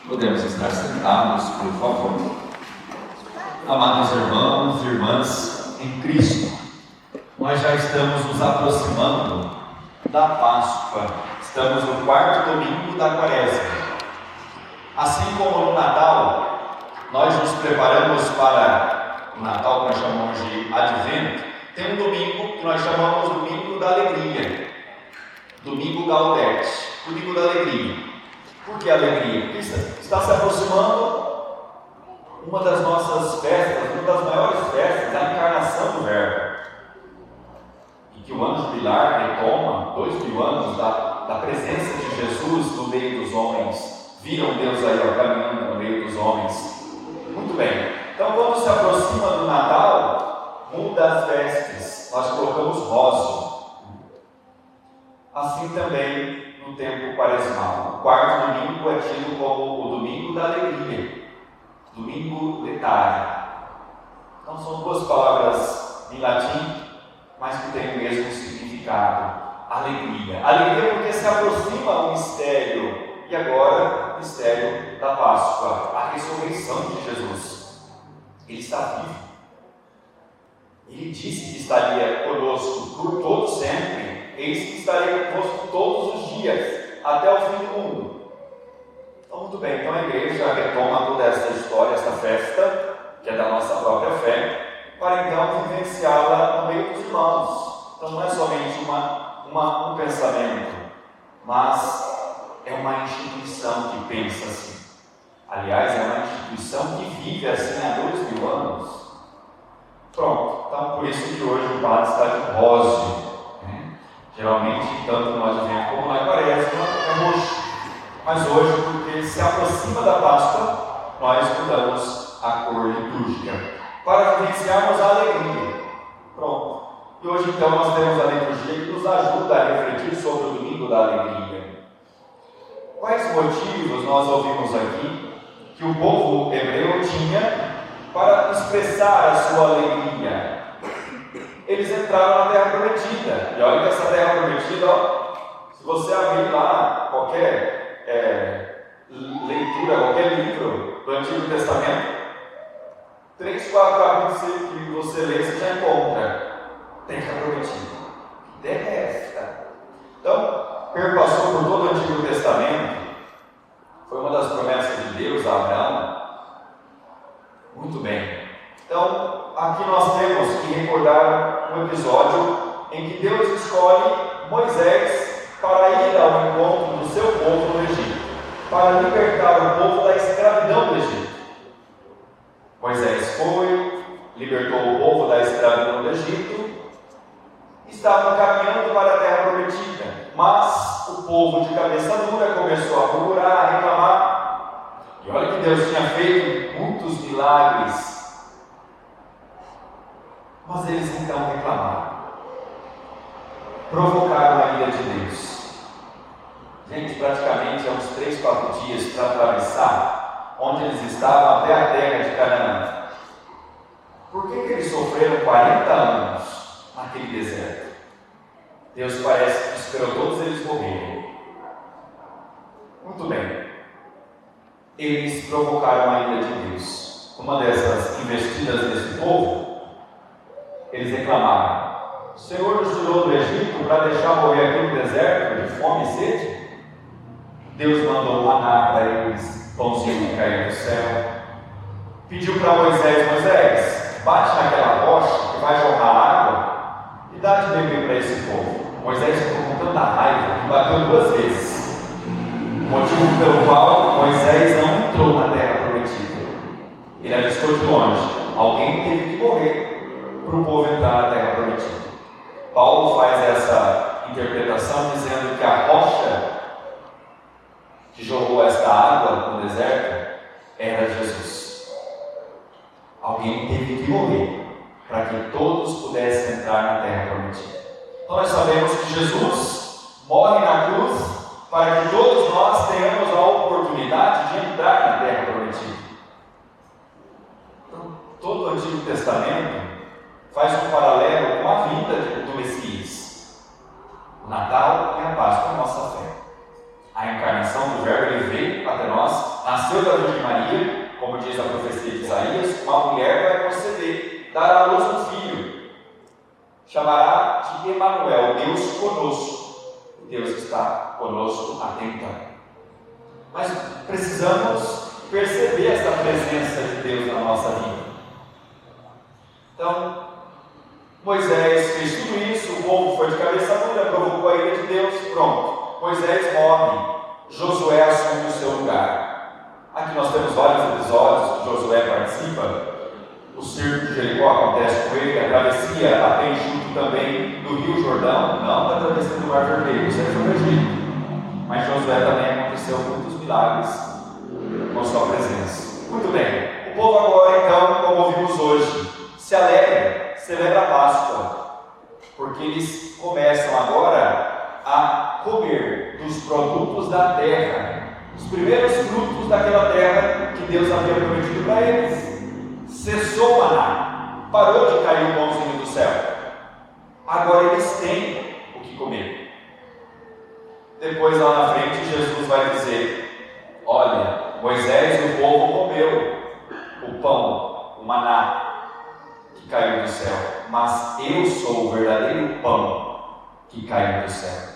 Podemos estar sentados, por favor. Amados irmãos e irmãs em Cristo, nós já estamos nos aproximando da Páscoa. Estamos no quarto domingo da Quaresma. Assim como no Natal, nós nos preparamos para o Natal que nós chamamos de Advento. Tem um domingo que nós chamamos Domingo da Alegria, Domingo Gaudete, Domingo da Alegria. Por que alegria? Porque está se aproximando uma das nossas festas, uma das maiores festas, a encarnação do Verbo. E que o ano jubilar retoma 2000 anos da presença de Jesus no meio dos homens. Viram Deus aí caminhando no meio dos homens. Muito bem. Então, quando se aproxima do Natal, muda as vestes. Nós colocamos rosa. Assim também no tempo quaresmal. O quarto domingo é tido como o domingo da alegria, domingo letário. Então são duas palavras em latim, mas que têm o mesmo significado: alegria. Alegria porque se aproxima o mistério, e agora o mistério da Páscoa, a ressurreição de Jesus. Ele está vivo. Ele disse que estaria conosco por todo sempre. Eis que estarei convosco todos os dias, até o fim do mundo. Então, muito bem, então a igreja retoma toda essa história, essa festa, que é da nossa própria fé, para então vivenciá-la no meio dos irmãos. Então não é somente um pensamento, mas é uma instituição que pensa assim. Aliás, é uma instituição que vive assim há 2000 anos. Pronto, então por isso que hoje o padre está de rosa. Geralmente, tanto no Advento como na Quaresma, é roxo. Mas hoje, porque se aproxima da Páscoa, nós mudamos a cor litúrgica para vivenciarmos a alegria. Pronto. E hoje, então, nós temos a liturgia que nos ajuda a refletir sobre o domingo da alegria. Quais motivos nós ouvimos aqui que o povo hebreu tinha para expressar a sua alegria? Eles entraram na Terra Prometida. E olha que essa Terra Prometida, se você abrir lá qualquer leitura, qualquer livro do Antigo Testamento, 3, 4 capítulos que você lê, você já encontra Terra Prometida. Que terra é esta? Então, perpassou por todo o Antigo Testamento. Foi uma das promessas de Deus a Abraão. Muito bem. Então, aqui nós temos que recordar um episódio em que Deus escolhe Moisés para ir ao encontro do seu povo no Egito, para libertar o povo da escravidão do Egito. Moisés foi, libertou o povo da escravidão do Egito, estavam caminhando para a Terra Prometida, mas o povo de cabeça dura começou a murmurar, a reclamar. E olha que Deus tinha feito muitos milagres. Mas eles então reclamaram, provocaram a ira de Deus. Gente, praticamente há uns 3, 4 dias para atravessar onde eles estavam até a terra de Canaã. Por que eles sofreram 40 anos naquele deserto? Deus parece que esperou todos eles morrerem. Muito bem. Eles provocaram a ira de Deus. Uma dessas investidas desse povo, eles reclamaram: o Senhor nos tirou do Egito para deixar morrer aqui no deserto de fome e sede? Deus mandou maná para eles, pãozinho que caiu do céu. Pediu para Moisés: bate naquela rocha que vai jorrar água e dá de beber para esse povo. Moisés ficou com tanta raiva que bateu 2 vezes. O motivo pelo qual Moisés não entrou na terra prometida. Ele avistou de longe: alguém teve que morrer para o povo entrar na terra prometida. Paulo faz essa interpretação dizendo que a rocha que jogou esta água no deserto era Jesus. Alguém teve que morrer para que todos pudessem entrar na terra prometida. Então nós sabemos que Jesus morre na cruz para que todos nós tenhamos a oportunidade de entrar na terra prometida. Então, todo o Antigo Testamento faz um paralelo com a vinda do Messias. O Natal e a Páscoa é a nossa fé. A encarnação do Verbo, ele veio até nós, Nasceu da Virgem Maria, como diz a profecia de Isaías, uma mulher vai conceber, dará à luz um filho, chamará de Emanuel, Deus conosco. Deus está conosco até então. Mas precisamos perceber essa presença de Deus na nossa vida. Então, Moisés fez tudo isso, o povo foi de cabeça dura, provocou a ira de Deus, pronto. Moisés morre, Josué assume o seu lugar. Aqui nós temos vários episódios que Josué participa. O circo de Jericó acontece com ele, a travessia até enxuto também do Rio Jordão, não da travessia do Mar Vermelho, isso foi no Egito. Mas Josué também aconteceu muitos milagres com sua presença. Muito bem, o povo agora então, como ouvimos hoje, se alegra, celebra a Páscoa, porque eles começam agora a comer dos produtos da terra, os primeiros frutos daquela terra que Deus havia prometido para eles. Cessou o maná, parou de cair o pãozinho do céu. Agora eles têm o que comer. Depois lá na frente Jesus vai dizer: olha, Moisés e o povo comeu o pão, o maná que caiu do céu, mas eu sou o verdadeiro pão que caiu do céu.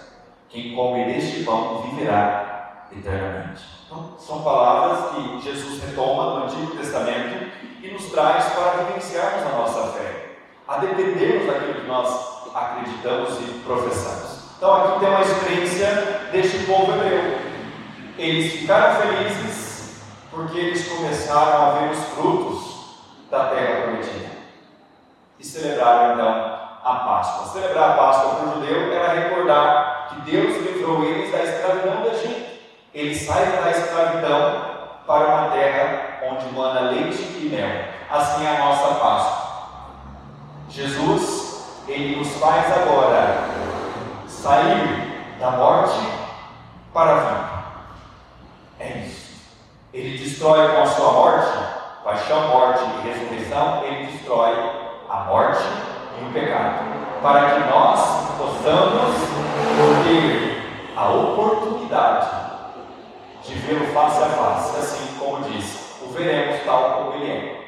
Quem come deste pão viverá eternamente. Então, são palavras que Jesus retoma do Antigo Testamento e nos traz para vivenciarmos a nossa fé, a dependermos daquilo que nós acreditamos e professamos. Então aqui tem uma experiência deste povo hebreu. Eles ficaram felizes porque eles começaram a ver os frutos da terra prometida e celebraram então a Páscoa. Celebrar a Páscoa para o judeu era recordar que Deus livrou eles da escravidão do Egito. Eles saem da escravidão para uma terra onde mana leite e mel. Assim é a nossa Páscoa. Jesus, Ele nos faz agora sair da morte para a vida. É isso. Ele destrói com a sua morte, paixão, morte e ressurreição, Ele destrói a morte e o pecado, para que nós possamos ter a oportunidade de vê-lo face a face, assim como diz, o veremos tal como ele é.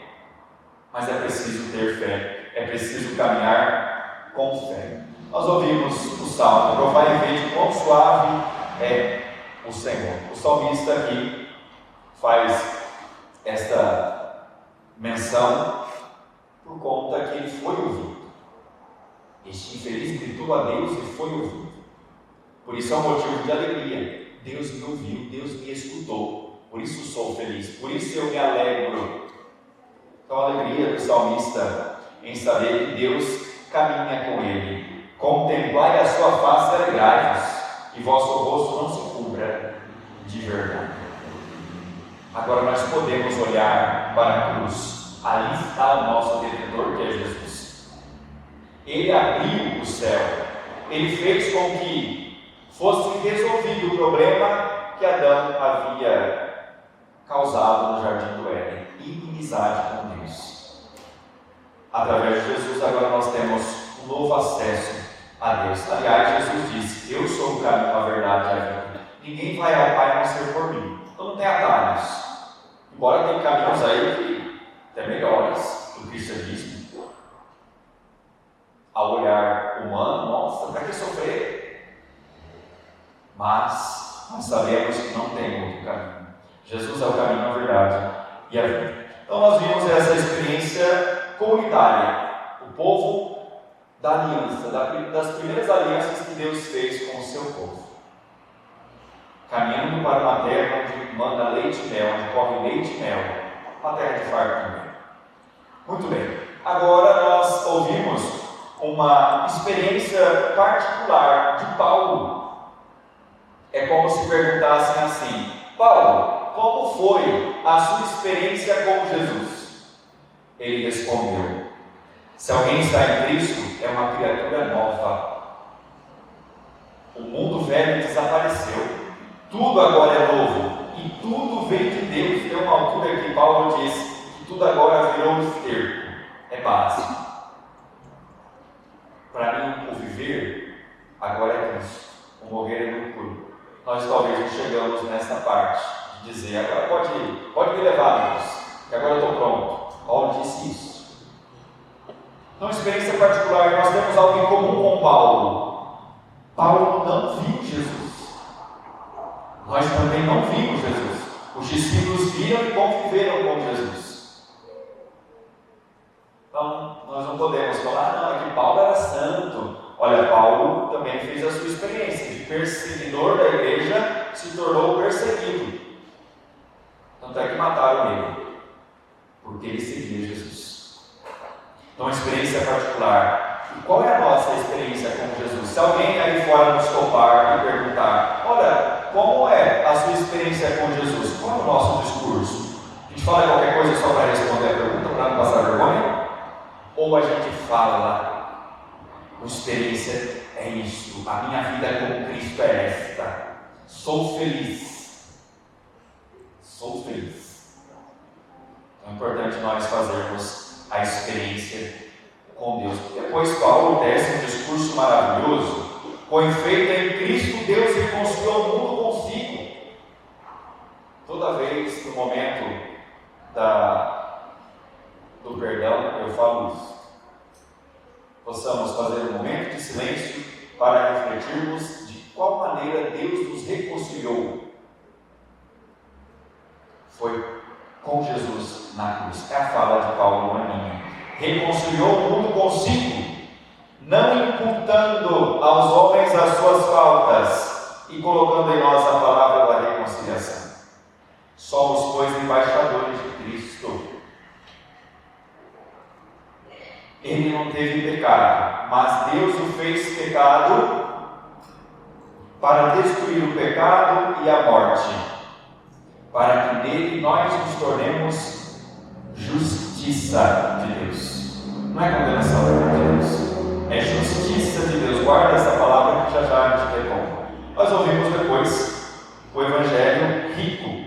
Mas é preciso ter fé, é preciso caminhar com fé. Nós ouvimos o Salmo: provai e vede quão suave é o Senhor. O salmista aqui faz esta menção por conta que ele foi ouvido. Este infeliz gritou a Deus e foi ouvido. Por isso é um motivo de alegria. Deus me ouviu, Deus me escutou, por isso sou feliz, por isso eu me alegro. Então a alegria do salmista em saber que Deus caminha com ele. Contemplai a sua face, alegrai-vos, e vosso rosto não se cubra de verdade. Agora nós podemos olhar para a cruz. Ali está o nosso Redentor, que é Jesus. Ele abriu o céu, ele fez com que fosse resolvido o problema que Adão havia causado no jardim do Éden, inimizade com Deus. Através de Jesus agora nós temos um novo acesso a Deus. Aliás, Jesus disse: eu sou o caminho, a verdade e a vida. Ninguém vai ao Pai a não ser por mim. Então não tem atalhos. Embora tenha caminhos aí que até melhores do cristianismo. Ao olhar humano, nossa, para que sofrer? Mas nós sabemos que não tem outro caminho. Jesus é o caminho, a verdade e a vida. Então nós vimos essa experiência comunitária. O povo da aliança, das primeiras alianças que Deus fez com o seu povo. Caminhando para uma terra onde manda leite e mel, onde corre leite e mel. Uma terra de fartura. Muito bem. Agora nós ouvimos uma experiência particular de Paulo. É como se perguntassem assim: Paulo, como foi a sua experiência com Jesus? Ele respondeu: se alguém está em Cristo, é uma criatura nova. O mundo velho desapareceu, tudo agora é novo, e tudo vem de Deus. Tem uma altura que Paulo diz que tudo agora virou esterco, é básico. Para mim, o viver agora é Cristo, o morrer é loucura. Nós talvez não chegamos nessa parte de dizer, agora pode me levar, Deus, que agora eu estou pronto. Paulo disse isso. Então, experiência particular, nós temos algo em comum com Paulo. Paulo não viu Jesus. Nós também não vimos Jesus. Os discípulos viram e conviveram com Jesus. Então, nós não podemos falar, não, é que Paulo era santo. Olha, Paulo também fez a sua experiência de perseguidor da igreja, se tornou perseguido. Tanto é que mataram ele, porque ele seguia Jesus. Então, experiência particular. E qual é a nossa experiência com Jesus? Se alguém aí fora nos topar e perguntar, olha, como é a sua experiência com Jesus? Qual é o nosso discurso? A gente fala qualquer coisa só para responder a pergunta, para não passar vergonha? Ou a gente fala, a experiência é isso, a minha vida com Cristo é esta, sou feliz. Sou feliz. Então é importante nós fazermos a experiência com Deus. Depois Paulo desce um discurso maravilhoso. Com efeito, em Cristo Deus reconciliou o mundo consigo. Toda vez, no momento do perdão, eu falo isso. Possamos fazer um momento de silêncio para refletirmos de qual maneira Deus nos reconciliou. Foi com Jesus na cruz. É a fala de Paulo, não é minha. Reconciliou o mundo consigo, não imputando aos homens as suas faltas e colocando em nós a palavra da reconciliação. Somos, pois, embaixadores de Cristo. Ele não teve pecado, mas Deus o fez pecado para destruir o pecado e a morte, para que nele nós nos tornemos justiça de Deus. Não é condenação de Deus, é justiça de Deus. Guarda essa palavra que já a gente repõe. Nós ouvimos depois o Evangelho rico,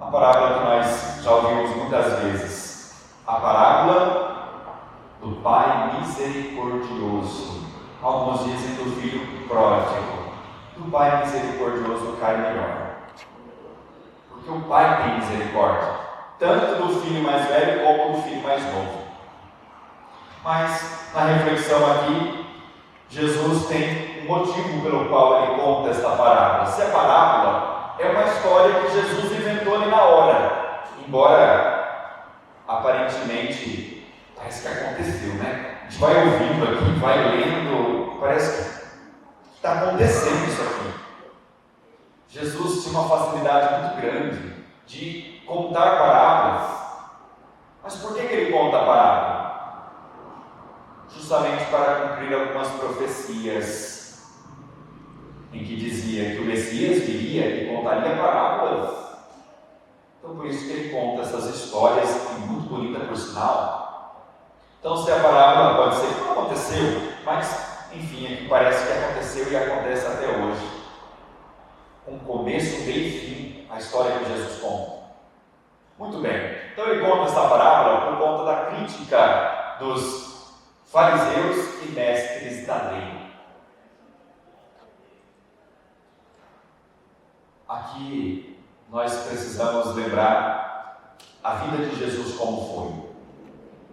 a parábola que nós já ouvimos muitas vezes, a parábola do Pai misericordioso. Alguns dizem do filho pródigo. Do Pai misericordioso cai melhor, porque o Pai tem misericórdia, tanto do filho mais velho como do filho mais novo. Mas, na reflexão aqui, Jesus tem um motivo pelo qual ele conta esta parábola. Se a parábola é uma história que Jesus inventou ali na hora, embora aparentemente parece que aconteceu, né? A gente vai ouvindo aqui, vai lendo, parece que está acontecendo isso aqui. Jesus tinha uma facilidade muito grande de contar parábolas. Mas por que ele conta a parábola? Justamente para cumprir algumas profecias em que dizia que o Messias viria e contaria parábolas. Então por isso que ele conta essas histórias, e muito bonita por sinal. Então se a parábola pode ser que não aconteceu, mas enfim, é que parece que aconteceu e acontece até hoje. Com começo, meio e fim, a história que Jesus conta. Muito bem, então ele conta essa parábola por conta da crítica dos fariseus e mestres da lei. Aqui nós precisamos lembrar a vida de Jesus como foi.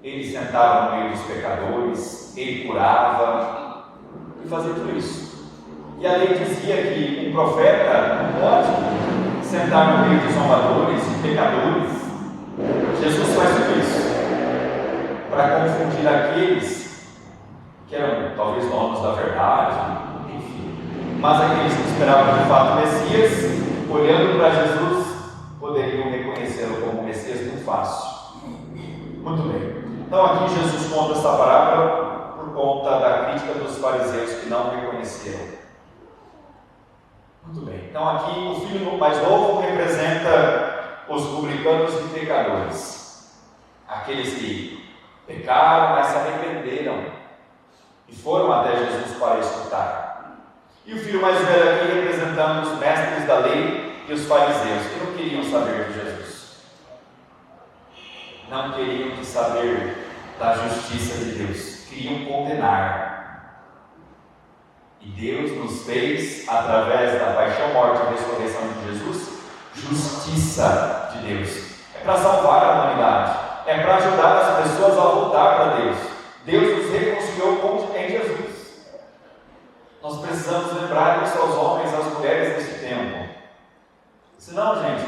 Ele sentava no meio dos pecadores, ele curava e fazia tudo isso. E a lei dizia que um profeta não pode sentar no meio de zombadores e pecadores. Jesus faz tudo isso para confundir aqueles que eram talvez donos da verdade, enfim. Mas aqueles que esperavam de fato o Messias, olhando para Jesus, poderiam reconhecê-lo como o Messias muito fácil. Muito bem. Então aqui Jesus conta essa parábola por conta da crítica dos fariseus que não reconheceram. Muito bem. Então aqui o filho mais novo representa os publicanos e pecadores. Aqueles que pecaram, mas se arrependeram e foram até Jesus para escutar. E o filho mais velho aqui representando os mestres da lei e os fariseus, que não queriam saber de Jesus. Não queriam saber da justiça de Deus. Queriam condenar. E Deus nos fez, através da paixão, morte e ressurreição de Jesus, justiça de Deus. É para salvar a humanidade. É para ajudar as pessoas a voltar para Deus. Deus nos reconciliou em Jesus. Nós precisamos lembrar isso aos homens e às mulheres nesse tempo. Senão, gente,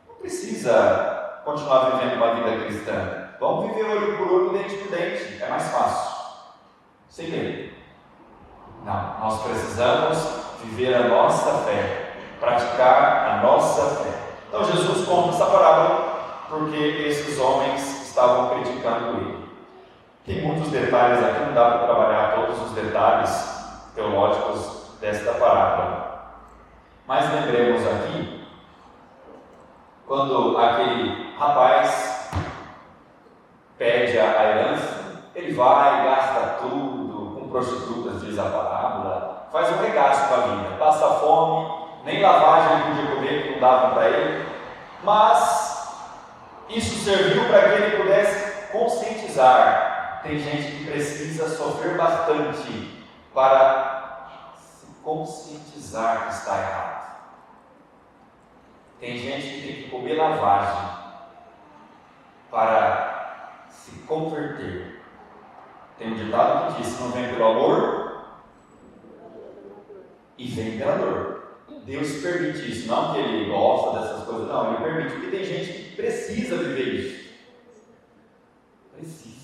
não precisa continuar vivendo uma vida cristã. Vamos viver olho por olho, dente por dente. É mais fácil. Sem medo. Não, nós precisamos viver a nossa fé, praticar a nossa fé. Então Jesus conta essa parábola porque esses homens estavam criticando ele. Tem muitos detalhes aqui, não dá para trabalhar todos os detalhes teológicos desta parábola. Mas lembremos aqui, quando aquele rapaz pede a herança, ele vai, gasta tudo, com prostitutas, diz a parábola, faz um regaço com a vida, passa fome, nem lavagem ele podia comer, que não davam para ele, mas isso serviu para que ele pudesse conscientizar. Tem gente que precisa sofrer bastante para se conscientizar que está errado. Tem gente que tem que comer lavagem para se converter. Tem um ditado que diz: não vem pelo amor e vem pela dor. Deus permite isso, não que Ele gosta dessas coisas, não, Ele permite, porque tem gente que precisa viver isso. Precisa.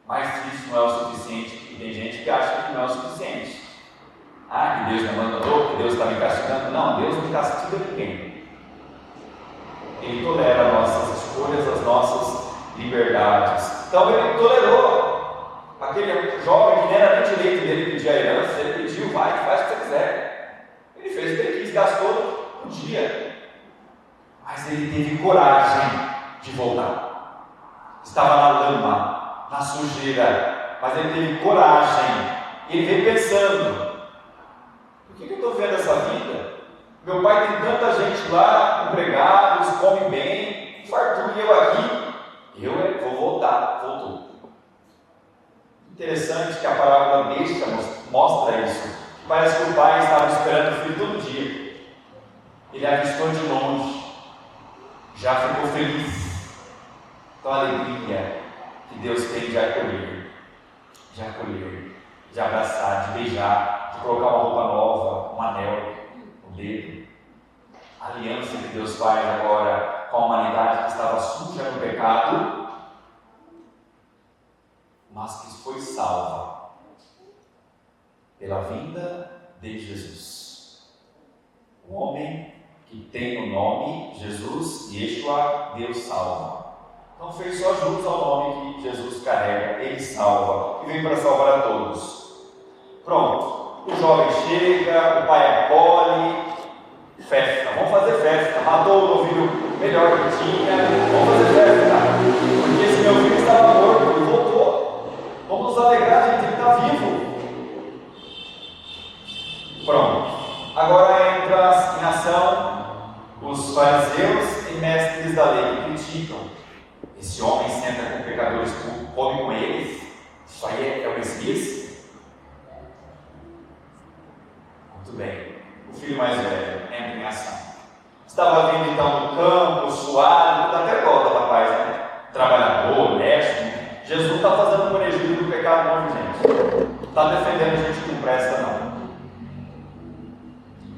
Mas isso não é o suficiente, e tem gente que acha que não é o suficiente. Ah, que Deus me abandonou, que Deus está me castigando. Não, Deus não castiga ninguém. Ele tolera nossas escolhas, as nossas liberdades. Então Ele tolerou aquele jovem que nem era nem direito dele pedir a herança, ele pediu, vai, faz o que você quiser. Ele fez o que ele quis, gastou um dia. Mas ele teve coragem de voltar. Estava na lama, na sujeira, mas ele teve coragem. E ele veio pensando: por que eu estou vendo essa vida? Meu pai tem tanta gente lá, empregados, come bem, fartura, e eu aqui. Eu vou voltar. Voltou. Interessante que a parábola mostra isso. Parece que o pai estava esperando o filho todo dia. Ele avistou de longe. Já ficou feliz. Então a alegria que Deus tem de acolher, de abraçar, de beijar, de colocar uma roupa nova, um anel no dedo. A aliança que Deus faz agora com a humanidade que estava suja no pecado, mas que foi salva pela vinda de Jesus. O homem que tem o nome Jesus, Yeshua, Deus salva. Não fez só jus ao nome que Jesus carrega, Ele salva, e vem para salvar a todos. Pronto, o jovem chega, o pai acolhe, festa, vamos fazer festa, matou o novilho melhor que tinha, vamos fazer festa, porque esse meu filho estava morto, ele voltou, vamos nos alegrar, gente, ele está vivo. Pronto, agora entra em ação os fariseus e mestres da lei que criticam. Esse homem senta com pecadores, come com eles, isso aí é o Messias? Muito bem, o filho mais velho entra em ação. Estava vindo então do campo, suado, dá até dó do rapaz, né? Trabalhador, honesto. Jesus está fazendo um manejo do pecado, não, gente. Não está defendendo gente que não presta, não.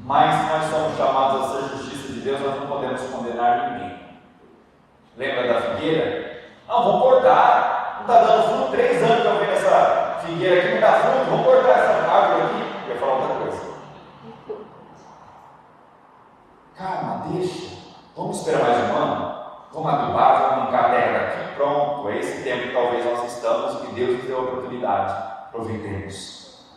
Mas se nós somos chamados a ser justiça de Deus, nós não podemos condenar ninguém. Lembra da figueira? Não, vamos cortar. Não está dando fruto, 3 anos que eu venho essa figueira aqui, não dá fruto, vamos cortar essa árvore aqui. Eu ia falar outra coisa. Calma, deixa. Vamos esperar mais um ano? Vamos adubar, vamos arrancar a terra daqui. Pronto, é esse tempo que talvez nós estamos, que Deus nos deu a oportunidade. Aproveitemos.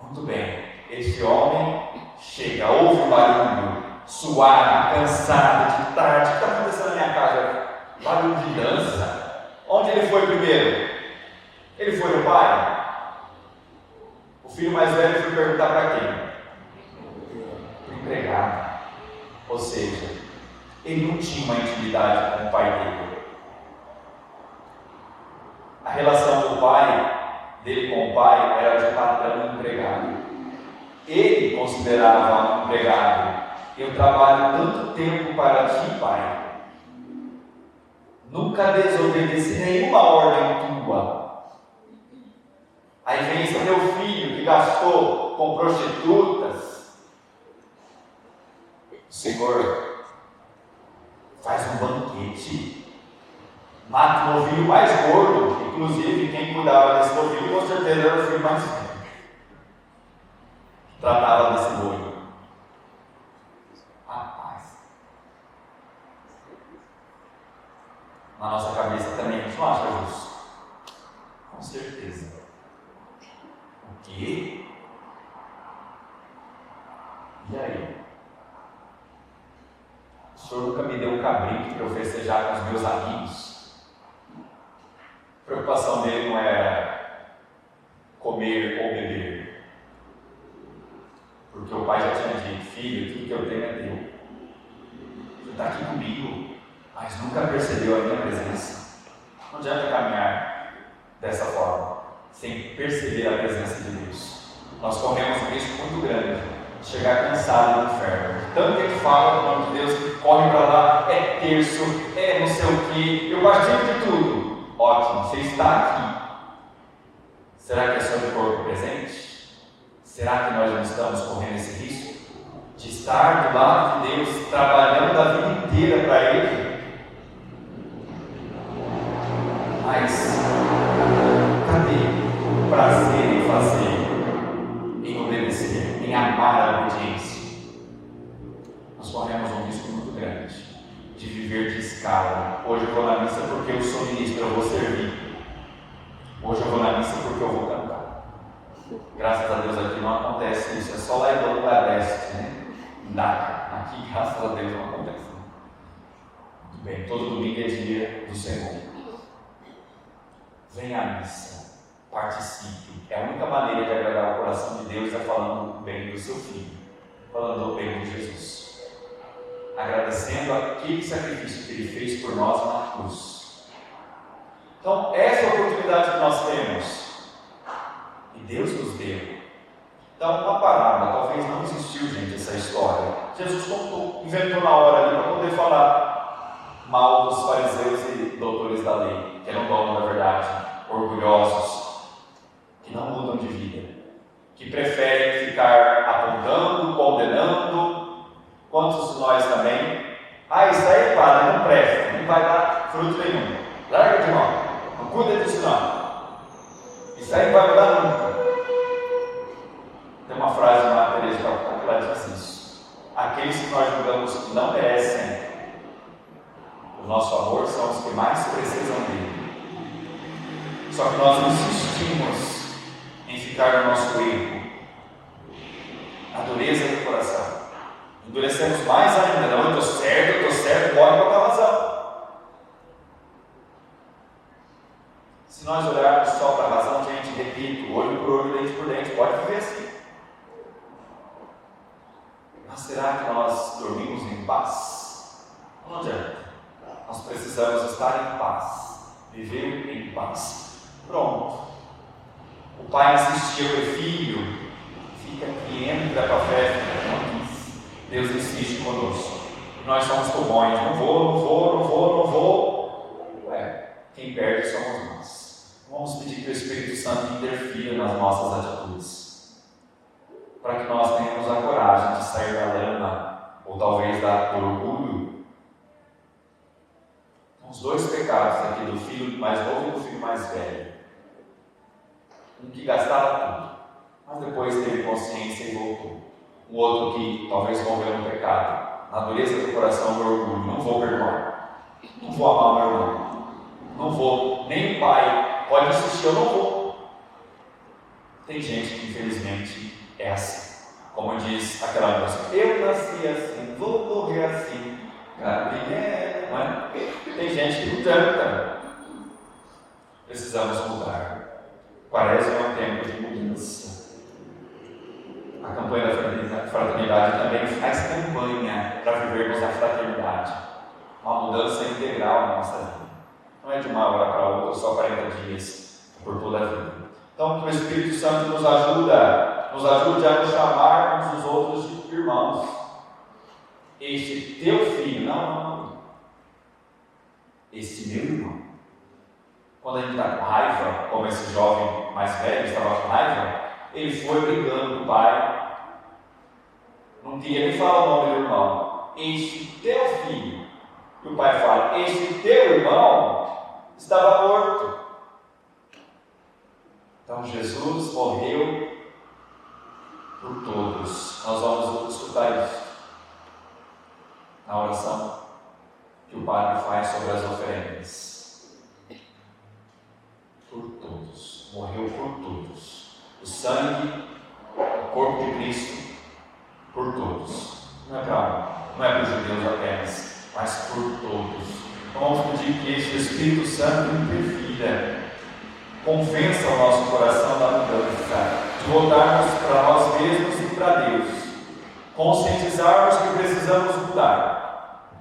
Muito bem. Esse homem chega, ouve o barulho, suado, cansado, de tarde. O que está acontecendo na minha casa? Barulho de dança. Onde ele foi primeiro? Ele foi no pai? O filho mais velho foi perguntar para quem? O empregado. Ou seja, ele não tinha uma intimidade com o pai dele. A relação dele com o pai era de patrão e empregado. Ele considerava um empregado eu trabalho tanto tempo para ti, Pai. Nunca desobedeci nenhuma ordem tua. Aí vem esse meu filho que gastou com prostitutas. Senhor, faz um banquete. Mata o novilho mais gordo. Inclusive, quem cuidava desse novilho, com certeza era o filho mais velho. Tratava desse boi. Rapaz. Na nossa cabeça também a gente não acha justo. Com certeza. O quê? E aí? O Senhor nunca me deu um cabrito para eu festejar com os meus amigos? A preocupação dele não era comer ou beber. Porque o pai já tinha dito: filho, tudo que eu tenho é teu. Você está aqui comigo, mas nunca percebeu a minha presença. Não adianta caminhar dessa forma, sem perceber a presença de Deus. Nós corremos um risco muito grande de chegar cansado no inferno. Tanto que a gente fala do nome de Deus, corre para lá, é terço, é não sei o que, eu participo de tudo. Ótimo, você está aqui. Será que é sobre o corpo presente? Será que nós não estamos correndo esse risco de estar do lado de Deus, trabalhando a vida inteira para Ele? Mas cadê o prazer em fazer, em obedecer, em amar a obediência? Nós corremos um risco muito grande de viver de escala. Hoje eu vou na missa porque eu sou ministro, eu vou servir. Hoje eu vou na missa porque eu vou cantar. Graças a Deus aqui não acontece isso, é só lá em Bangladesh, né? Aqui, graças a Deus, não acontece. Muito bem, todo domingo é dia do Senhor. Venha à missa, participe. É a única maneira de agradar o coração de Deus é falando bem do seu filho, falando bem de Jesus, agradecendo aquele sacrifício que Ele fez por nós na cruz. Então, essa é a oportunidade que nós temos. E Deus nos deu. Então, uma parábola, talvez não existiu, gente, essa história. Jesus contou, inventou na hora ali para poder falar mal dos fariseus e doutores da lei, que eram donos da verdade, orgulhosos, que não mudam de vida, que preferem ficar apontando, condenando. Quantos de nós também? Isso aí, padre, não presta, não vai dar fruto nenhum. Larga de mão, não cuida disso não. Isso aí vai mudar nunca. Tem uma frase de Madre Teresa de Calcutá que ela diz isso: aqueles que nós julgamos que não merecem o nosso amor são os que mais precisam dele. Só que nós insistimos em ficar no nosso erro, na dureza do coração. Endurecemos mais ainda. Não, eu estou certo, corre para a razão. Se nós olharmos só para a razão, gente, repito, olho por olho, dente por dente, pode viver assim. Mas será que nós dormimos em paz? Não adianta. Nós precisamos estar em paz, viver em paz. Pronto. O pai insistiu, filho, fica aqui, entra para a festa. Não quis. Deus insiste conosco. Nós somos tubões, não vou. Quem perde somos nós. Vamos pedir que o Espírito Santo interfira nas nossas atitudes, para que nós tenhamos a coragem de sair da lama, ou talvez do orgulho. Os dois pecados aqui, do filho mais novo e do filho mais velho. Um que gastava tudo, mas depois teve consciência e voltou. O outro que talvez morreu no pecado, na dureza do coração, do orgulho. Não vou perdoar, não vou amar o meu irmão, não vou, nem o pai pode insistir, eu não vou. Tem gente que infelizmente é assim, como diz aquela música: eu nasci assim, vou morrer assim, Gabriel, não é? Tem gente que não canta. Precisamos mudar. Quaresma é um tempo de mudança. A campanha da fraternidade também faz campanha para vivermos a fraternidade, uma mudança integral na nossa vida. Não é de uma hora para outra, só 40 dias, por toda a vida. Então, que o Espírito Santo nos ajude a nos chamar uns dos outros de irmãos. este teu filho, não. Este meu irmão. Quando a gente está com raiva, como esse jovem mais velho estava com raiva, ele foi brigando com o pai, não queria nem falar o nome do irmão. Este teu filho. E o pai fala, este teu irmão estava morto. Então Jesus morreu por todos. Nós vamos escutar isso na oração que o Padre faz sobre as oferendas. Por todos. Morreu por todos. O sangue, o corpo de Cristo, por todos. Não é para os judeus apenas, mas por todos. Vamos pedir que este Espírito Santo interfira, convença o nosso coração da mudança, de voltarmos para nós mesmos e para Deus, conscientizarmos que precisamos mudar,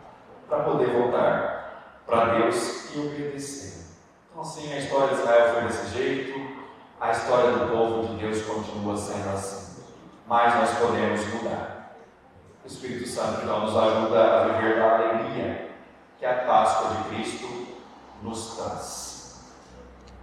para poder voltar para Deus e obedecer. Então, assim, a história de Israel foi desse jeito, a história do povo de Deus continua sendo assim, mas nós podemos mudar. O Espírito Santo, então, nos ajuda a viver da alegria que a Páscoa de Cristo nos traz.